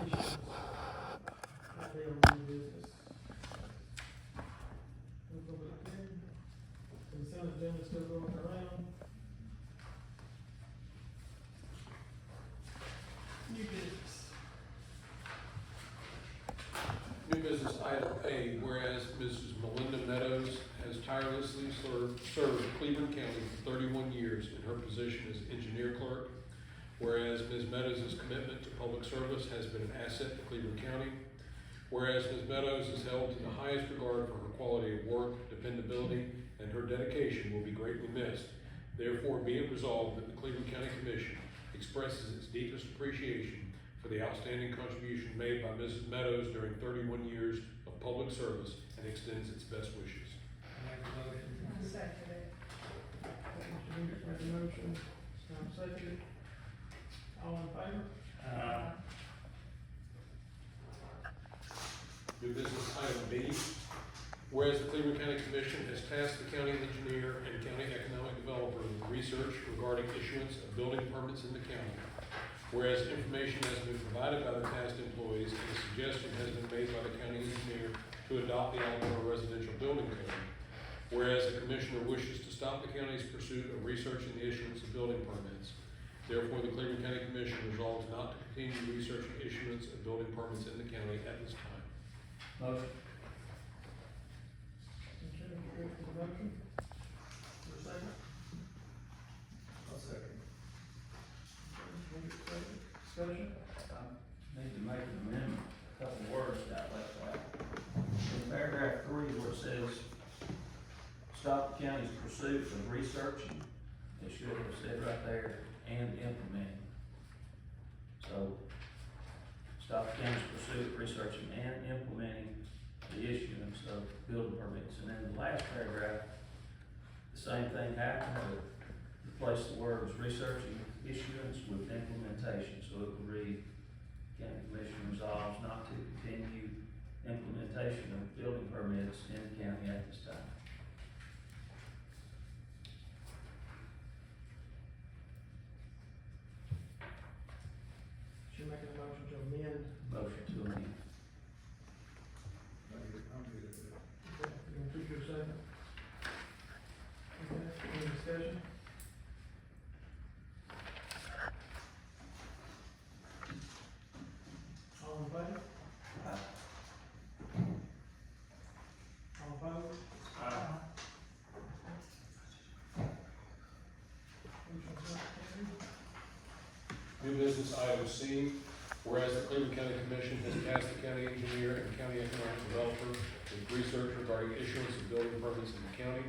issuance. They are new business. No public hearing. Consent agenda still going around. New business. New business item A, whereas Mrs. Melinda Meadows has tirelessly served Cleburne County for 31 years in her position as engineer clerk. Whereas Ms. Meadows' commitment to public service has been an asset to Cleburne County. Whereas Ms. Meadows is held to the highest regard for her quality of work, dependability, and her dedication will be greatly missed. Therefore, be it resolved that the Cleburne County Commission expresses its deepest appreciation for the outstanding contribution made by Mrs. Meadows during 31 years of public service and extends its best wishes. Make a motion. Second it. Mr. Hendrick made the motion, Tom seconded. All in favor? New business item B, whereas the Cleburne County Commission has tasked the county engineer and county economic developer with research regarding issuance of building permits in the county. Whereas information has been provided by the tasked employees and a suggestion has been made by the county engineer to adopt the Alabama Residential Building Code. Whereas the commissioner wishes to stop the county's pursuit of researching the issuance of building permits. Therefore, the Cleburne County Commission resolves not to continue researching issuance of building permits in the county at this time. Motion. Mr. Hendrick for the motion. For a second. I'll second. Mr. Hendrick second. Discussion? Need to make an amendment, a couple words out left out. In paragraph 3 where it says, stop the county's pursuit of researching, it should have said right there, and implementing. So, stop the county's pursuit of researching and implementing the issuance of building permits. And then the last paragraph, the same thing happened, but replace the words researching issuance with implementation. So it would read, county commission resolves not to continue implementation of building permits in the county at this time. She's making a motion to amend. Motion to amend. Okay, you want to keep your second? Okay, any discussion? All in favor? All opposed? Motion's not carried. New business item C, whereas the Cleburne County Commission has tasked the county engineer and county economic developer with research regarding issuance of building permits in the county.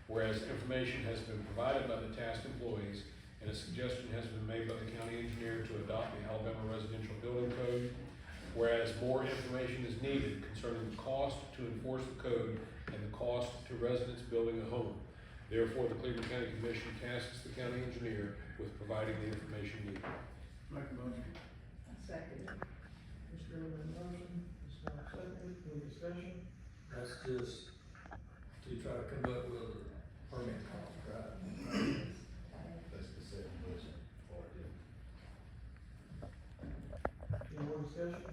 Whereas information has been provided by the tasked employees and a suggestion has been made by the county engineer to adopt the Alabama Residential Building Code. Whereas more information is needed concerning the cost to enforce the code and the cost to residents building a home. Therefore, the Cleburne County Commission tasks the county engineer with providing the information needed. Make a motion. Second it. Mr. Hendrick made the motion, Ms. Snow seconded, any discussion? That's just to try to come up with a permit cost, right? That's the second motion for it. Any more discussion?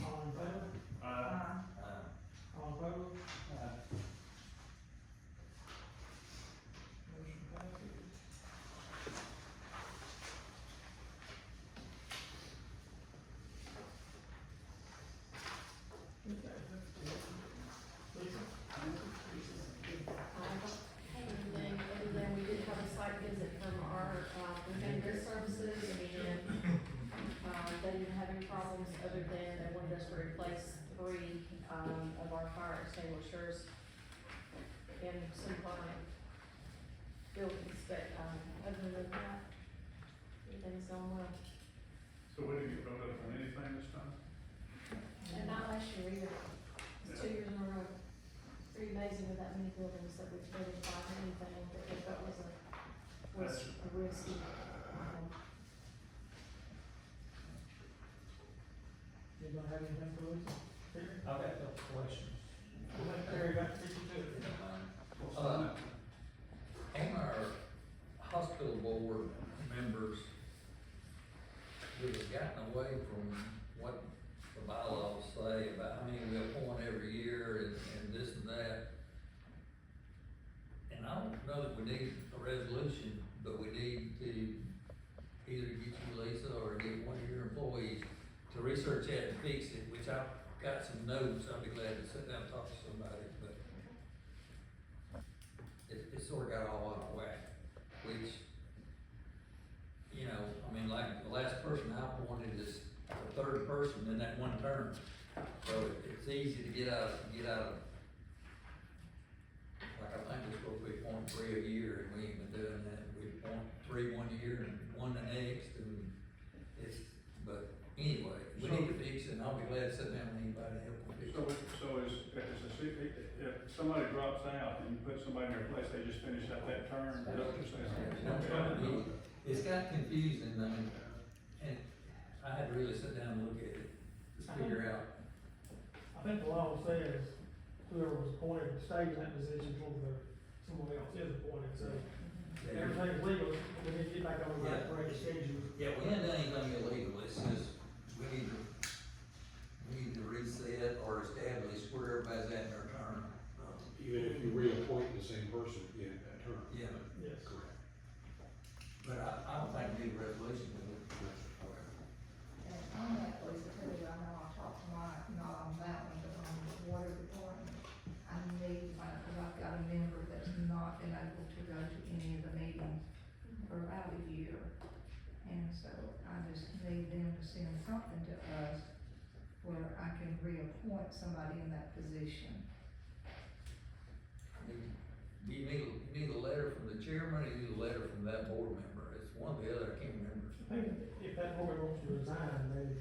All in favor? All opposed? Motion passes. Okay, that's good. Lisa? Other than we did have a site visit from our, vendor services, and, they didn't have any problems other than they wanted us to replace 3, of our fire extinguishers in some client buildings, but, other than that, everything's going well. So we didn't get voted up on anything this time? And not last year either, it's 2 years in a row. Pretty amazing with that many buildings that we've voted by anything that they felt was a risky. Anybody have anything for Lisa? Terry? I've got a couple questions. Terry, got 52. And our hospital board members, do we got no away from what the bylaws say about, I mean, we appoint every year and this and that. And I don't know that we need a resolution, but we need to either get you, Lisa, or get one of your employees to research that and fix it, which I've got some notes, I'll be glad to sit down and talk to somebody, but it's sort of got all out of whack, which, you know, I mean, like, the last person I appointed is the third person in that one term, so it's easy to get out of, like, I think we're supposed to be appointing 3 a year, and we ain't been doing that, we appoint 3 one year and 1 the next, and it's, but anyway, we need to fix it, and I'll be glad to sit down with anybody to help me fix it. If somebody drops out and you put somebody in their place, they just finish out that term, is that what you're saying? It's got confusing, I mean, and I had to really sit down and look at it, to figure out. I think the law says whoever was appointed stays in that position until someone else is appointed, so everything's legal, we need to get back on the right rate schedule. Yeah, we ain't done anything illegal, it's just, we need to reset or establish where everybody's at in their term. Even if you reappoint the same person in that term. Yeah, Yes. Correct. but I don't think we need a resolution to it. And on that, Lisa, too, I know I talked to Mike, not on that one, but on the water department. I need, because I've got a member that's not been able to go to any of the meetings for about a year. And so I just need them to send something to us where I can reappoint somebody in that position. You need a letter from the chairman, or you need a letter from that board member, it's one or the other, I can't remember. I think if that board wants to resign, then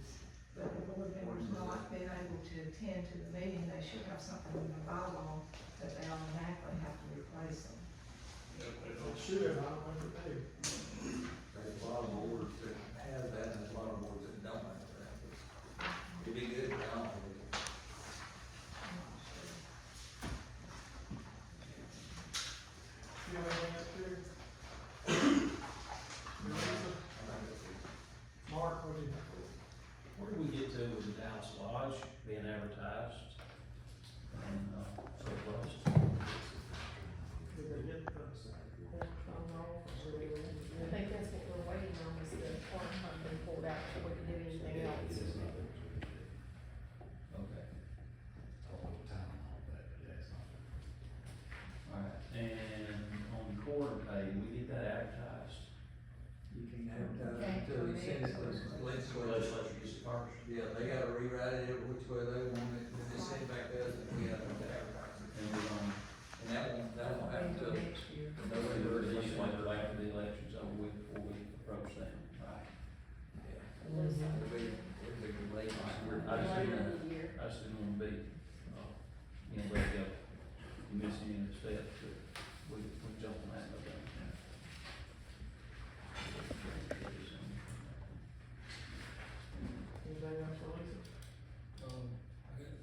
But the board member's not been able to attend to the meeting, they should have something in the bylaw that they automatically have to replace them. it should, I don't know if they do. There's a lot of boards that have that, and there's a lot of boards that don't have that, but it'd be good to know. I'm not sure. You have anything else, Terry? Mark, what do you think? Where did we get to with the Dallas Lodge being advertised? And, so close. Did they get the cornerstone off, or so they were in I think that's what we're waiting on, is the farm fund being pulled out before we can do anything else. Okay, All the time, all that, but yeah, it's not. alright, and on quarter pay, we get that advertised? You can advertise until you send it to the legislature. Legislature gets it first. Yeah, they gotta rewrite it which way they want it, and then they send it back to us, and we gotta advertise it. And we're gonna, And that won't happen until Next year. November. legislature after the election's over with before we approach them, right? Yeah, It'll be- it'll be late this year. I just Later didn't, in the year. I just didn't wanna be, you know, let go, you miss any of the steps, but we jump on that, no doubt. anything else for Lisa?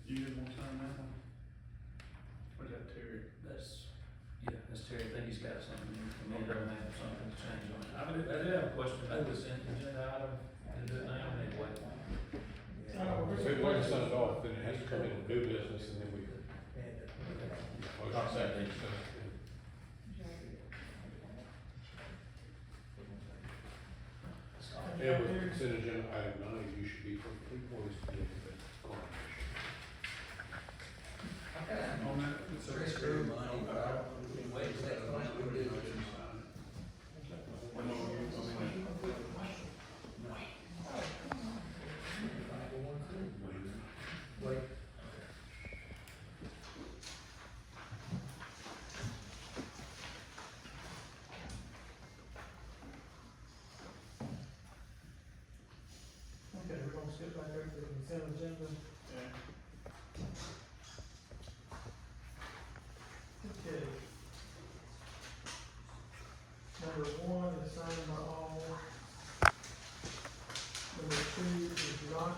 You didn't want to sign that one? Or is that Terry? That's, yeah, that's Terry, I think he's got something, I mean, they're gonna have something to change on it. I did have a question about this agenda item, can do it now, anyway. If we want to send it off, then it has to come in new business, and then we. Motion second. And with consent agenda item 9, you should be complete points to get the Okay. On that, It's a risk of money, but I don't, we can wait till that point, we do it. Wait. Okay, we're gonna skip back over to the consent agenda. yeah. Okay. Number 1 is signed by all. Number 2 is not.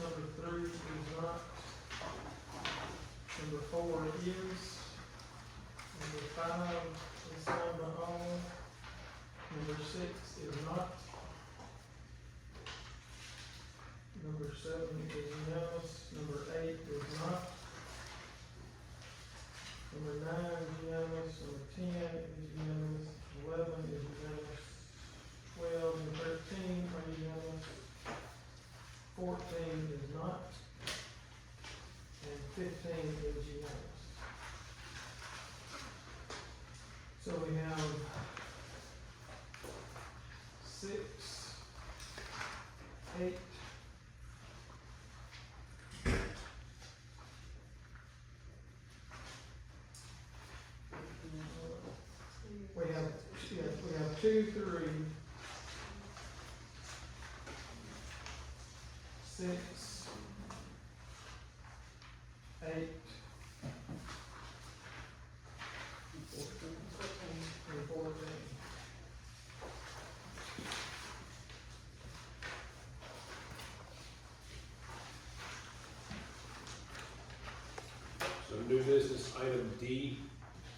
Number 3 is not. Number 4 is. Number 5 is signed by all. Number 6 is not. 7 is unanimous, number 8 is not. Number 9 is unanimous, number 10 is unanimous, 11 is unanimous, 12 and 13 are unanimous, 14 is not, and 15 is unanimous. So we have 6, 8, we have 2, 3, 6, 8, and 14. So new business item D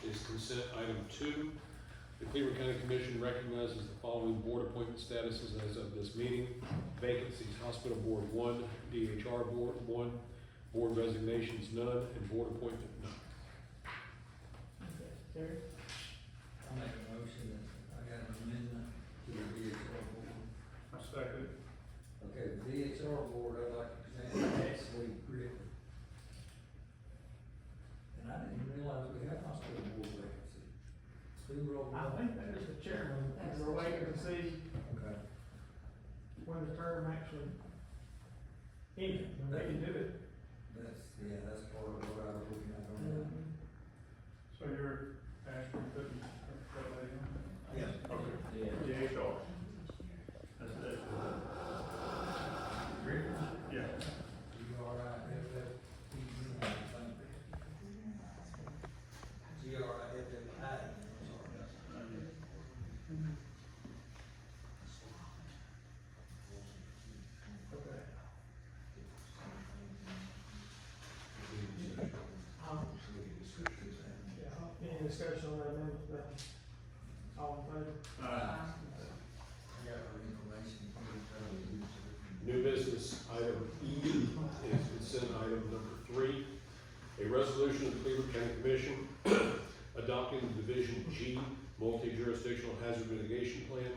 is consent item 2. The Cleburne County Commission recognizes the following board appointment statuses as of this meeting. Vacancies, Hospital Board 1, DHR Board 1, Board resignations none, and Board appointment none. Okay, Terry? I make a motion that I got an amendment to the DHR board. I second it. Okay, the DHR board, I'd like to present Ashley Griffin. And I didn't realize we had hospital board vacancy. Who wrote I that? think that is the chairman, we're waiting to see Okay. when the term actually ends, and they can do it. That's part of what I was looking at on that. So you're asking putting that lady on? Yeah. Okay. Yeah. DHR. That's it. Yeah. You all right, Okay. Any discussion on that amendment, all in favor? New business item E is consent item number 3. A resolution of the Cleburne County Commission adopting the Division G multi-jurisdictional hazard mitigation plan.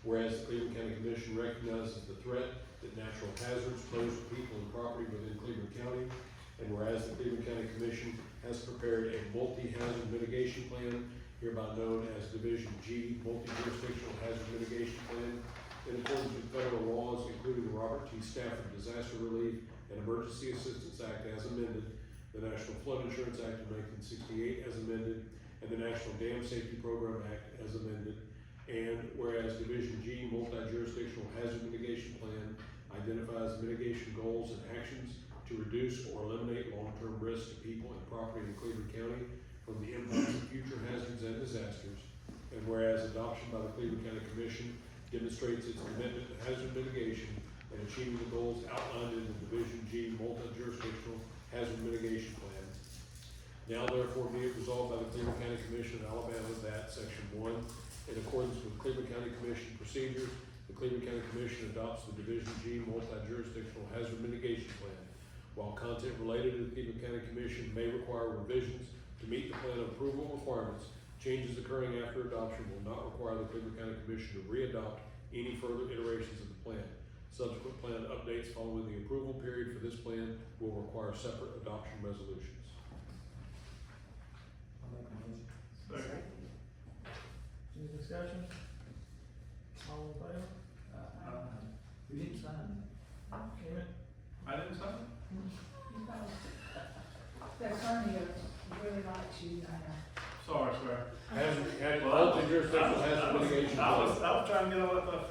Whereas the Cleburne County Commission recognizes the threat that natural hazards pose to people and property within Cleburne County. And whereas the Cleburne County Commission has prepared a multi-hazard mitigation plan, hereby known as Division G multi-jurisdictional hazard mitigation plan, in accordance with federal laws, including the Robert T. Stafford Disaster Relief and Emergency Assistance Act as amended, the National Flood Insurance Act of 1968 as amended, and the National Dam Safety Program Act as amended. And whereas Division G multi-jurisdictional hazard mitigation plan identifies mitigation goals and actions to reduce or eliminate long-term risks to people and property in Cleburne County from the impacts of future hazards and disasters. And whereas adoption by the Cleburne County Commission demonstrates its commitment to hazard mitigation and achieving the goals outlined in the Division G multi-jurisdictional hazard mitigation plan. Now therefore be it resolved by the Cleburne County Commission of Alabama that Section 1, in accordance with Cleburne County Commission procedures, the Cleburne County Commission adopts the Division G multi-jurisdictional hazard mitigation plan. While content related to the Cleburne County Commission may require revisions to meet the plan approval requirements, changes occurring after adoption will not require the Cleburne County Commission to re-adopt any further iterations of the plan. Subsequent plan updates following the approval period for this plan will require separate adoption resolutions. I'll make a motion. Second. Any discussion? All in favor? We didn't sign Emmett? I didn't sign it. The attorney really likes you, Sorry, sir. Hazard, multi-jurisdictional hazard mitigation I plan. was trying to get all that stuff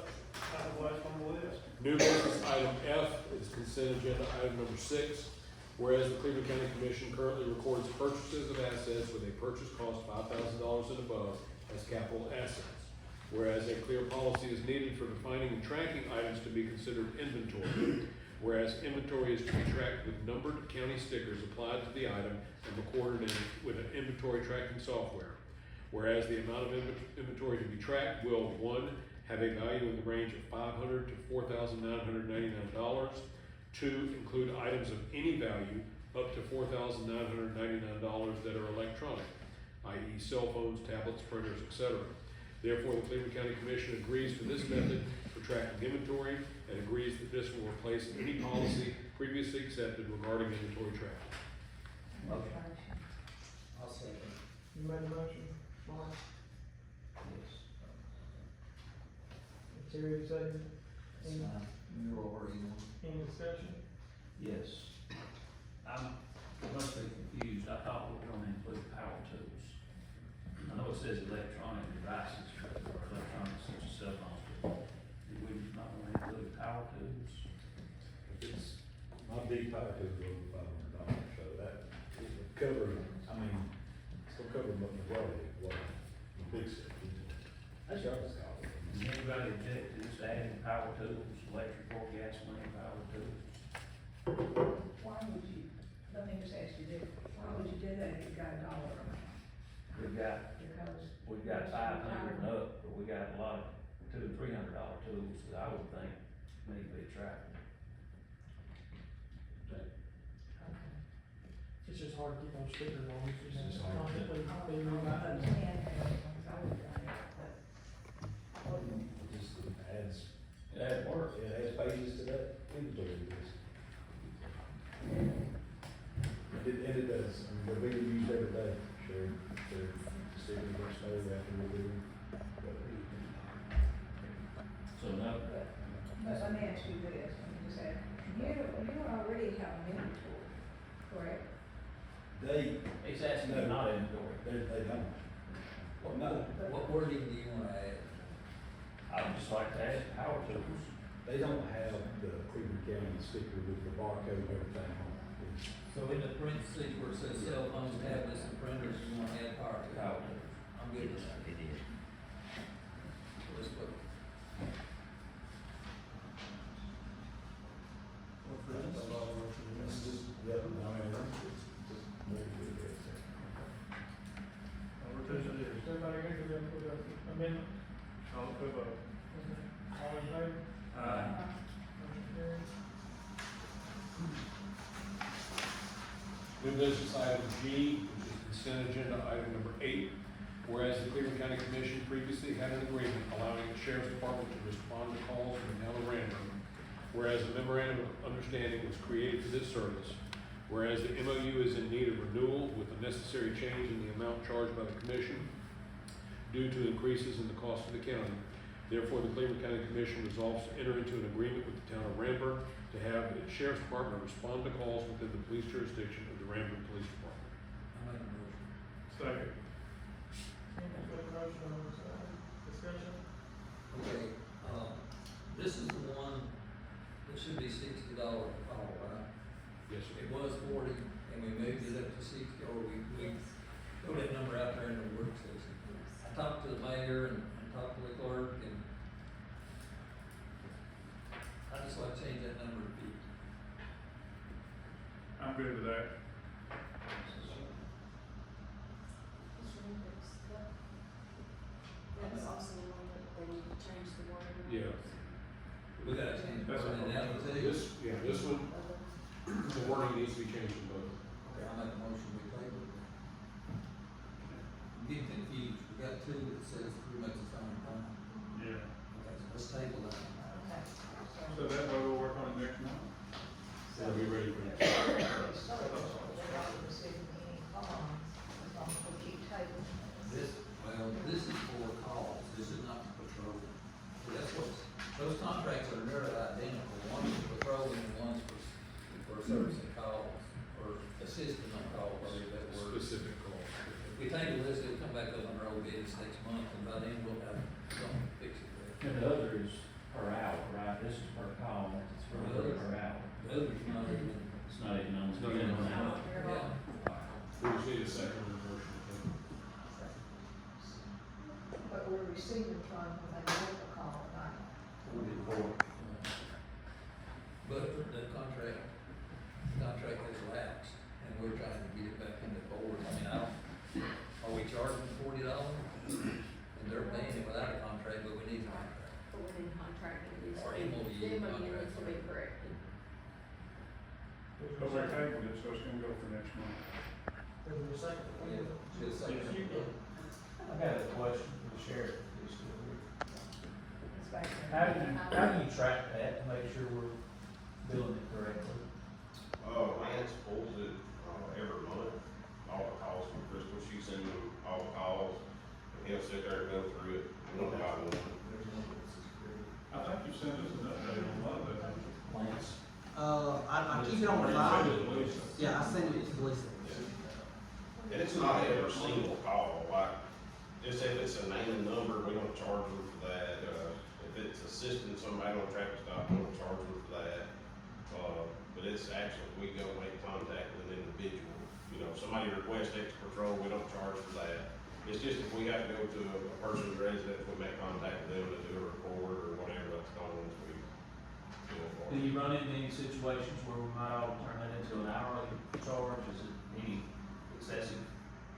out of the way from the list. New business item F is consent agenda item number 6. Whereas the Cleburne County Commission currently records purchases of assets with a purchase cost $5,000 and above as capital assets. Whereas a clear policy is needed for defining and tracking items to be considered inventory. Whereas inventory is to be tracked with numbered county stickers applied to the item and recorded with an inventory tracking software. Whereas the amount of inventory to be tracked will, 1, have a value in the range of $500 to $4,999, Two, include items of any value up to $4,999 that are electronic, i.e. cell phones, tablets, printers, etc. Therefore, the Cleburne County Commission agrees to this method for tracking inventory and agrees that this will replace any policy previously accepted regarding inventory tracking. Motion. I'll second. You made a motion, Mark, Yes. Terry, second, That's fine. You're already on. any discussion? Yes. I'm mostly confused. I thought we were gonna include power tools. I know it says electronic devices, or electronic such as cell phones, but did we not want to include power tools? It's, my big power tools are over $500, so that will cover, I mean, it's gonna cover the majority of what the big stuff is. That's y'all's call. Does anybody object to just adding power tools, electrical, gasoline, power tools? Why would you, let me just ask you this, why would you do that if you got a dollar amount? Because we've got 500 and up, but we got a lot of $200 and $300 tools that I would think need to be tracked. It's just hard to keep those stickers on, it's It's just just hard. constantly I being reminded. understand how it works, I would have done it, but. It just adds, Yeah, it works. it adds pages to that inventory list. And it does, I mean, they're being used every day, sure, they're sticking to snow after we're doing. So no, But let me ask you this, let me just ask, you already have an inventory, correct? he's asking me not inventory. They don't. What, No. what wording do you wanna add? I would just like to add power tools. They don't have the Cleburne County sticker with the barcode and everything on it. So in the parentheses where it says cell phones, tablets, and printers, you wanna add power tools? Power tools. I'm good with that. It is. Let's put. It's just, yeah, I mean, it's just more good there. Is everybody agree with the amendment? Call for a vote. All in favor? Motion carries. New business item G, which is consent agenda item number 8. Whereas the Cleburne County Commission previously had an agreement allowing the Sheriff's Department to respond to calls from the town of Ranburg. Whereas a memorandum of understanding was created for this service. Whereas the MOU is in need of renewal with a necessary change in the amount charged by the commission due to increases in the cost of the county. Therefore, the Cleburne County Commission resolves to enter into an agreement with the town of Ranburg to have the Sheriff's Department respond to calls within the police jurisdiction of the Ranburg Police Department. I make a motion. Second. Any further motion on this, discussion? Okay, this is the one that should be $60 a call, right? Yes, sir. It was 40, and we moved it up to 60, or we threw that number out there in the work session. I talked to the mayor and talked to the clerk, and I just like to change that number to 50. I'm good with that. That's also the one that they changed the word. Yeah. We gotta change the That's word in okay. that one too. This one, the wording needs to be changed in both. Okay, I'll make a motion, we table it. I'm getting confused, we got two that says pretty much the same thing. Yeah. Okay, so let's table that. Okay. So that way we'll work on it next month. So are we ready for that? They're not receiving any funds, as long as we keep tabling. This is for calls, this is not for patrolling. So that's what's, those contracts are nearly identical, one's for patrolling and one's for servicing calls, or assisting on calls, whatever that word is. Specific calls. If we table this, it'll come back up on our old business next month, and by then we'll have something to fix it with. And the other is per hour, right? This is per call, it's per hour. The other's not even, It's not even on the. It's not even on the- yeah. We just need a second on the motion. But we're receiving funds when they make a call, not. But the contract has lapsed, and we're trying to get it back into forward. I mean, are we charging $40? And they're paying it without a contract, but we need a contract. But we need contract at least. Or MOU The MOU contract. needs to be corrected. But we're tabling it, so it's gonna go for next month. Is there a second? Just a second. I got a question for the sheriff, if he's still here. It's back there. How do you track that to make sure we're billing it correctly? Lance pulls it, every month, all the calls from Crystal, she sends him all the calls, and he'll sit there and go through it, one by one. I think you sent us an update on a lot of that. Lance? I keep it on Or you file. sent it to Lisa. Yeah, I send it to Lisa. And it's not every single call, like, just if it's a name and number, we don't charge them for that, if it's assisting somebody on a traffic stop, we don't charge them for that. But it's actually, we go make contact with an individual, you know, if somebody requests extra patrol, we don't charge for that. It's just if we have to go to a person's residence, we make contact with them to do a report or whatever that's going on, we do it for Do them. you run into any situations where we might all turn that into an hourly charge? Is it any excessive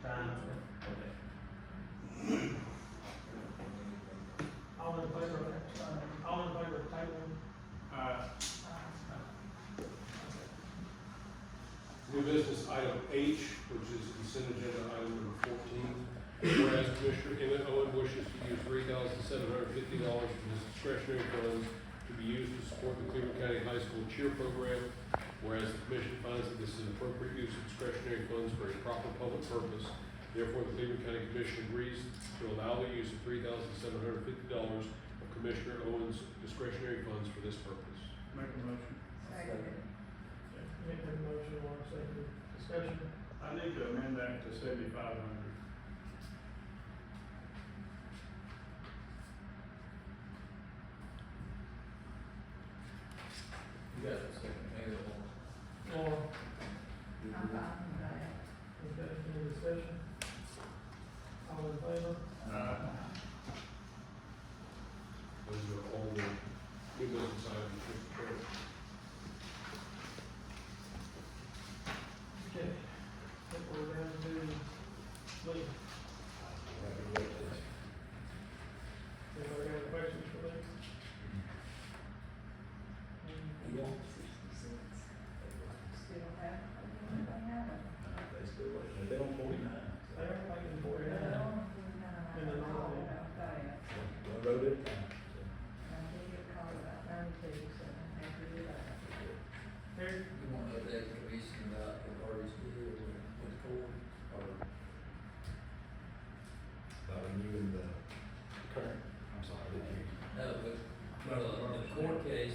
times? Okay. All in favor of that, all in favor of tabling? New business item H, which is consent agenda item number 14. Whereas Commissioner Emmett Owen wishes to use $3,750 from his discretionary funds to be used to support the Cleburne County High School cheer program. Whereas the commission finds that this is an appropriate use of discretionary funds for a proper public purpose. Therefore, the Cleburne County Commission agrees to allow the use of $3,750 of Commissioner Owen's discretionary funds for this purpose. Make a motion. Second. Make that motion, or second discussion? I need to amend that to 7,500. You got a second, Mayor? Or, I'm fine with that. okay, any discussion? All in favor? Those are all the new business items, Mr. Chairman. Okay, I think we're down to Lee. Anybody got any questions for Lee? Still have, anything happen? They still, they don't 49. They are making I 49. haven't called about that. One road at a time. I did get called about 32, so I'm happy with that. Terry? You want to update the commission about the parties deal with the court, or? About renewing the current, I'm sorry, I didn't hear you. No, but, the court case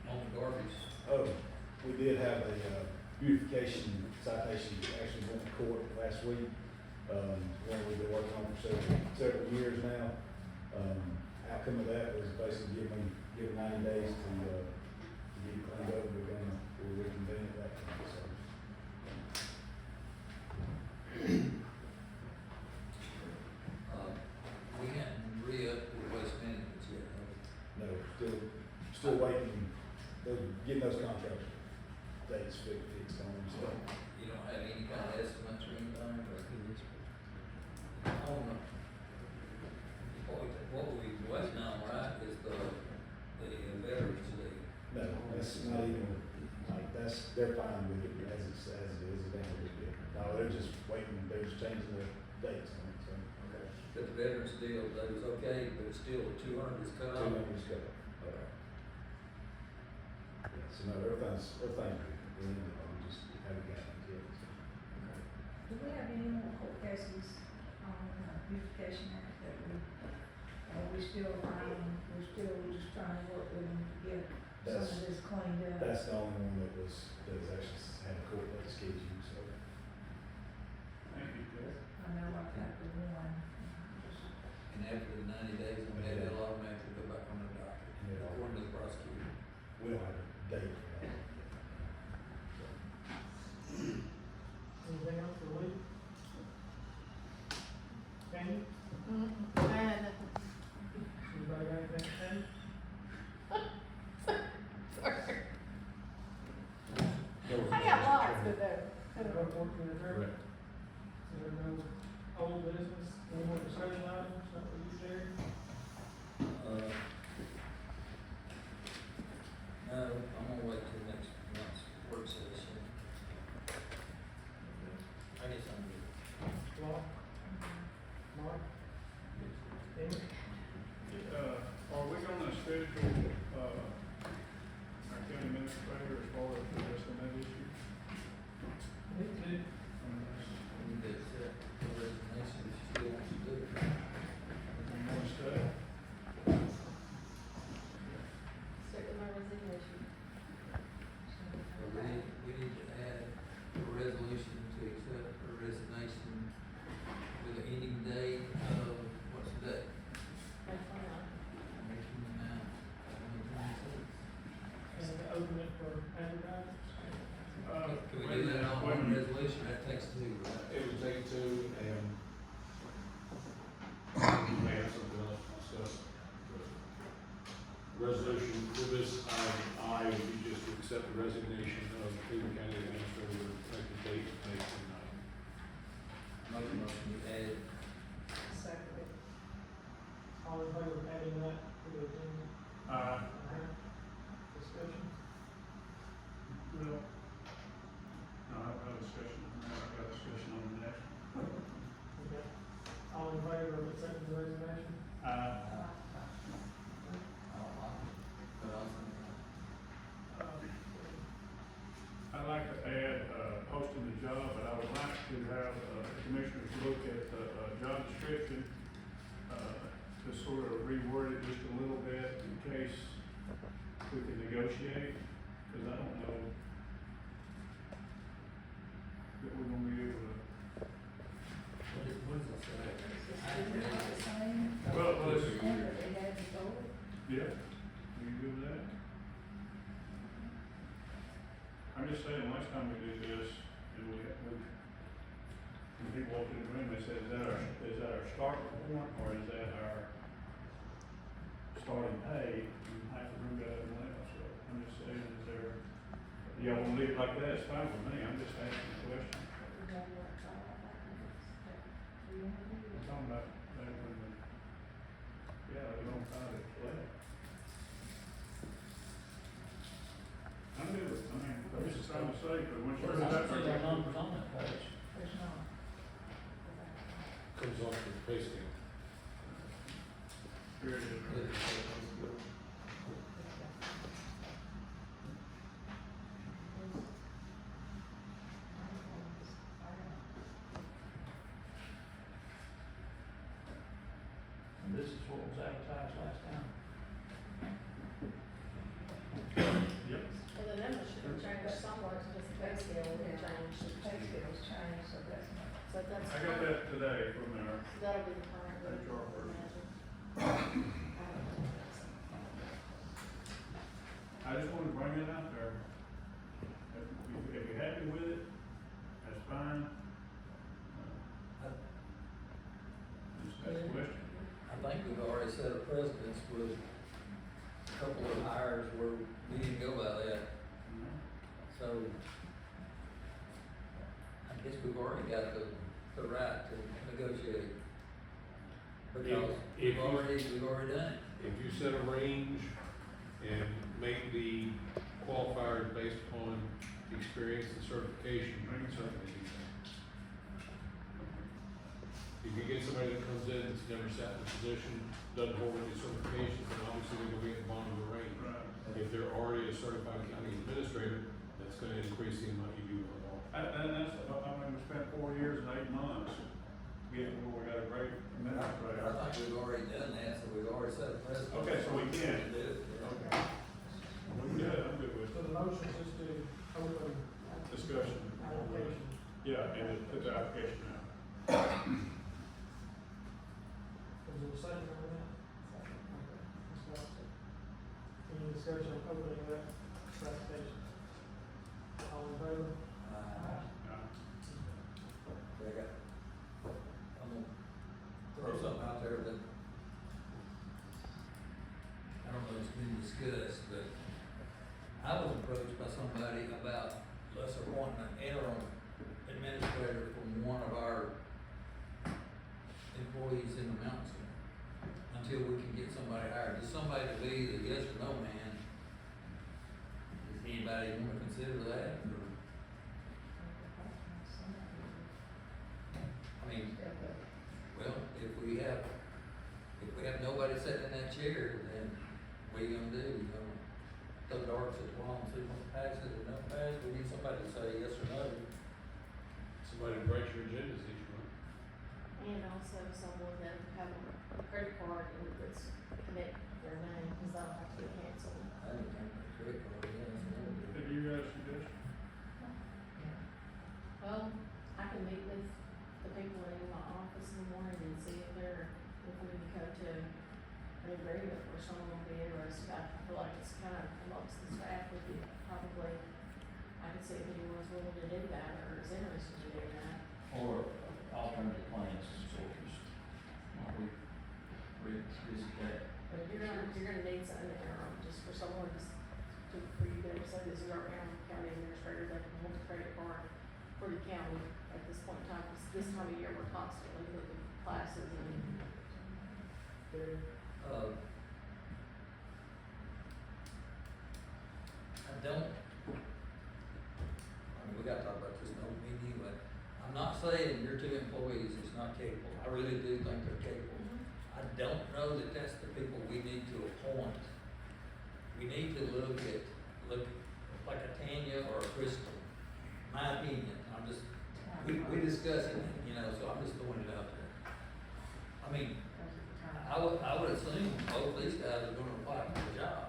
on the garbage. Oh, we did have a beautification citation, actually went to court last week. One we've been working on for several years now. Outcome of that was basically given 90 days to get it cleaned up. We'll reconvene at that time, so. We hadn't re-upped the waste management yet, have we? No, still waiting, getting those contracts dates fixed on them, so. You don't have any kind of estimates or anything, or? I don't know. What we wasn't on, right, is the veterans league. No, that's not even, like, they're fine with it as it is, they don't really get. No, they're just waiting, they're just changing the dates on it, so, okay. But the veterans deal, that was okay, but it's still 200 is cut Two off. numbers go, okay. Yeah, so no, everything's good, we just haven't gotten it yet, so. Do we have any more court cases on beautification act that we still finding, we're still just trying to work with them to get some of this cleaned up? That's the only one that was actually had a court that scheduled, so. Thank you, Jeff. I know I've got the one. And after the 90 days, on that, they'll automatically go back on the docket, Yeah. according to the prosecutor. We don't have a date for that. Anything else for Lee? Candy? I had nothing. Anybody got anything to say? I got lots to do. Go for it, adjourn. Correct. There are no old business, any more discussion items, not for you, Jerry? No, I'm gonna wait till next month's work session. Can we do that on one resolution? That takes two, right? It would take two, and we may have something else to discuss. Resolution for this item I would be just to accept the resignation of Cleburne County Administrator effective date of May 29. Make a motion to add. Second. All in favor of adding that to the agenda? Discussion? Well, no, I've got a discussion, I've got a discussion on the next. Okay. All in favor of accepting the resignation? I don't like it, but I'll. I'd like to add, posting the job, but I would like to have, the commissioners look at the, job description, to sort of reword it just a little bit in case we can negotiate, cause I don't know that we're gonna be able to. What does it say? I Is it not the agree. same? Well, it's- Remember, it had to go. Yeah, you good with that? I'm just saying, last time we did this, and when people walked in the room, they said, is that our start point, or is that our starting pay? And half the room got up and left, so I'm just saying, is there, y'all wanna leave it like that, it's fine with me, I'm just asking a question. I'm talking about that when the, yeah, we don't find it left. I'm good with, I'm just trying to say, but once you're. There's numbers on that page. There's not. Comes off the pay scale. Here it is. And this is what was advertised last time. Yep. Well, the numbers should have changed somewhere, because the pay scale would have changed. Pay scale's changed, so that's not. So that's. I got that today from our, So that'll be the current. That's your I first. imagine. I just wanted to bring it out there. If you're happy with it, that's fine. Just ask a question. I think we've already set a precedence with a couple of hires where we didn't go by that, so I guess we've already got the right to negotiate. Because If you- we've already done it. If you set a range and make the qualifiers based upon experience and certification, you can certainly do that. If you get somebody that comes in that's never sat in a position, doesn't hold any certifications, then obviously they're gonna be at the bottom of the range. Right. If they're already a certified county administrator, that's gonna increase the amount you do on all. And that's, I mean, we spent 4 years and 8 months getting where we got a great administrator. I think we've already done that, so we've already set a precedent. Okay, so we can. Do it, yeah. Okay. I'm good with So the motion is just to open discussion. application. Yeah, and it put the application out. Is there a second on that? Okay. Ms. Watson. Any discussion on opening that application? All in favor? I got, I'm gonna throw something out there that, I don't know if it's been discussed, but I was approached by somebody about us appointing an interim administrator from one of our employees in the mountain center, until we can get somebody hired, just somebody to be the yes or no man. Does anybody wanna consider that, or? I mean, well, if we have nobody sitting in that chair, then what are you gonna do? You gonna throw darts at the wall and see what passes or not pass? We need somebody to say yes or no. Somebody to write your agendas each month. And also someone that have a credit card and that's connect their name, because that'll have to be canceled. I didn't think the credit card, yeah, that's another good. Have you got a suggestion? Well, I can meet with the people in my office in the morning and see if if we can come to an agreement where someone will be interested. I feel like it's kind of amongst the staff, we could probably, I could see if anyone's willing to do that or is interested in doing that. Or alternative plans of sorts. Might we revisit that? But you're gonna need some interim, just for someone for you to say this is our county administrator, that can hold the credit card for the county at this point in time, 'cause this time of year, we're constantly looking at classes and. I don't, I mean, we gotta talk about this in open meeting, but I'm not saying your two employees is not capable, I really do think they're capable. I don't know that that's the people we need to appoint. We need to look like a Tanya or a Crystal, my opinion, we discuss it, you know, so I'm just throwing it out there. I mean, I would assume both these guys are gonna apply for the job.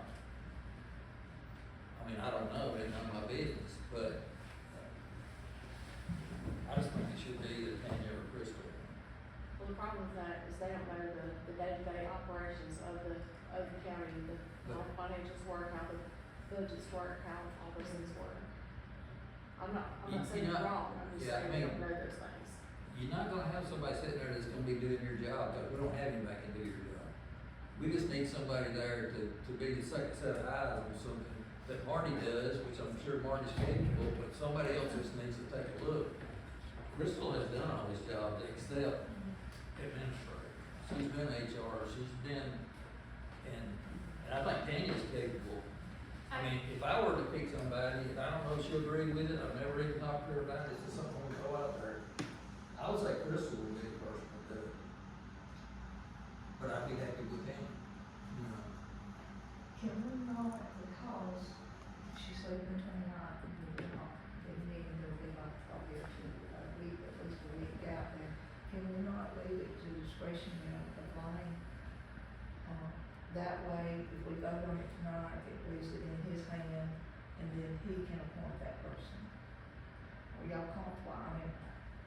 I mean, I don't know, it's none of my business, but I just think it should be either Tanya or Crystal. Well, the problem with that is they don't know the day-to-day operations of the county, how the financials work, how the budgets work, how all those things work. I'm not saying you're wrong, I'm just saying they don't know those things. You're not gonna have somebody sitting there that's gonna be doing your job, because we don't have anybody can do your job. We just need somebody there to be the second set of eyes on something that Marty does, which I'm sure Marty's capable, but somebody else just needs to take a look. Crystal has done all this job except administrator. She's been HR, she's been, and I think Tanya's capable. I mean, if I were to pick somebody, I don't know if she'll agree with it, I've never even talked to her about it, it's just something we throw out there. I would say Crystal would be the person to do it. But I'd be happy with Tanya, you know. Can we not, because she's leaving tonight, and we're not, the meeting will be like probably a week, at least a week out there. Can we not leave it to discretion of the line? That way, if we vote on it tonight, it leaves it in his hand, and then he can appoint that person. Are y'all comfortable? I mean,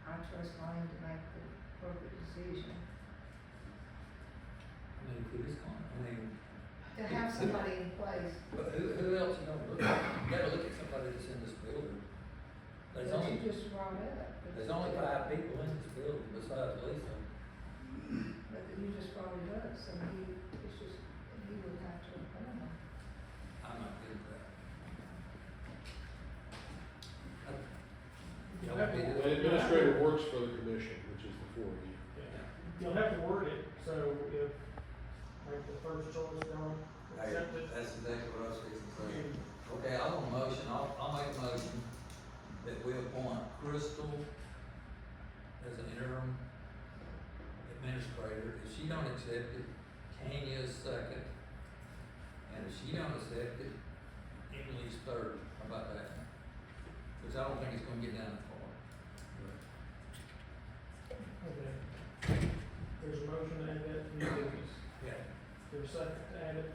I trust Lane to make the appropriate decision. I mean, if it is gone, I mean. To have somebody in place. But who else you gonna look at? You gotta look at somebody that's in this building. That you just brought up. There's only 5 people in this building besides Lisa. But you just brought it up, so it's just, he would have to appoint them. I'm not good with that. You'll have to, The administrator works for the commission, which is the 4 of you. you'll have to word it, so if, like, the first choice, don't accept it. That's exactly what I was fixing to say. Okay, I'll make a motion that we appoint Crystal as an interim administrator. If she don't accept it, Tanya's second. And if she don't accept it, Emily's third. How about that? Cause I don't think it's gonna get down that far. Okay. There's a motion to add that to new business. Yeah. There's a second to add it.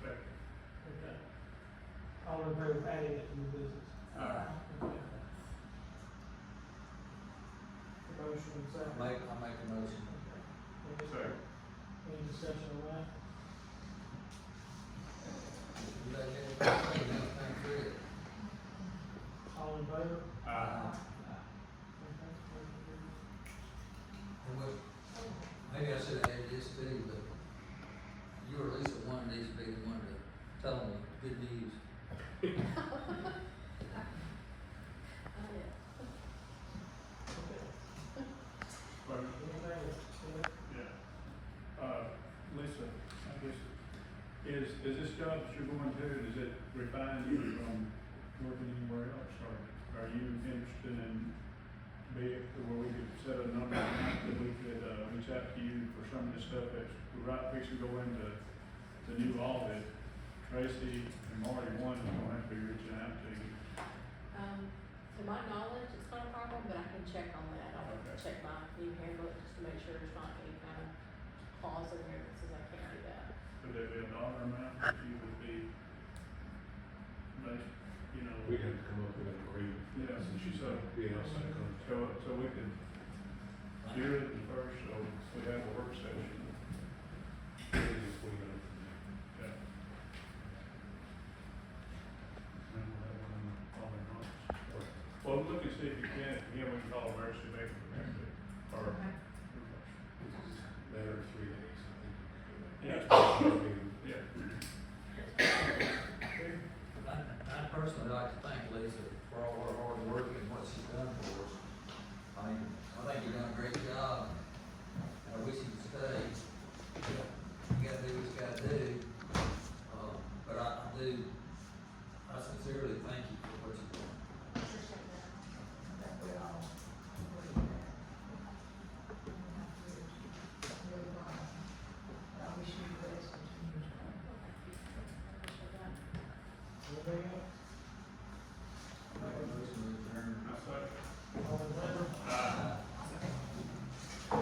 Second. Okay. All in favor of adding it to new business? Aye. Okay. The motion and second. I'll make a motion. Second. Any discussion on that? You like everybody, thank you. All in favor? Aye. And maybe I should have added this too, but you or Lisa, one needs to be the one to tell them the good news. Well, Anything else? yeah. Lisa, I guess, is this job that you're going to, does it refine you from working anywhere else, or are you interested in being, where we could set a number that we could, reach out to you for some of the stuff that's right, fixing to go into the new audit? Tracy and Marty, one is gonna have to be reaching out to you. To my knowledge, it's not a problem, but I can check on that, I'll Okay. check my new handbook just to make sure there's not any kind of clause in there that says I can't do that. Could there be a dollar amount that you would be, you know? We'd have to come up with an agreement. Yeah, Since you so- said, being outside the contract. So we could do it the first, so we have a work session. If we go. Yeah. And we'll have one in the following months. Well, look and see if you can, again, we can call emergency management next week, or. Matter of 3 days, Yeah. Yeah. I'd personally like to thank Lisa for all her hard work and what she's done for us. I mean, I think you've done a great job, and I wish you could stay. You gotta do what you gotta do, but I sincerely thank you for what you've done. That we all agree with that. Really fine. And I wish you the best as you move on. Anything else?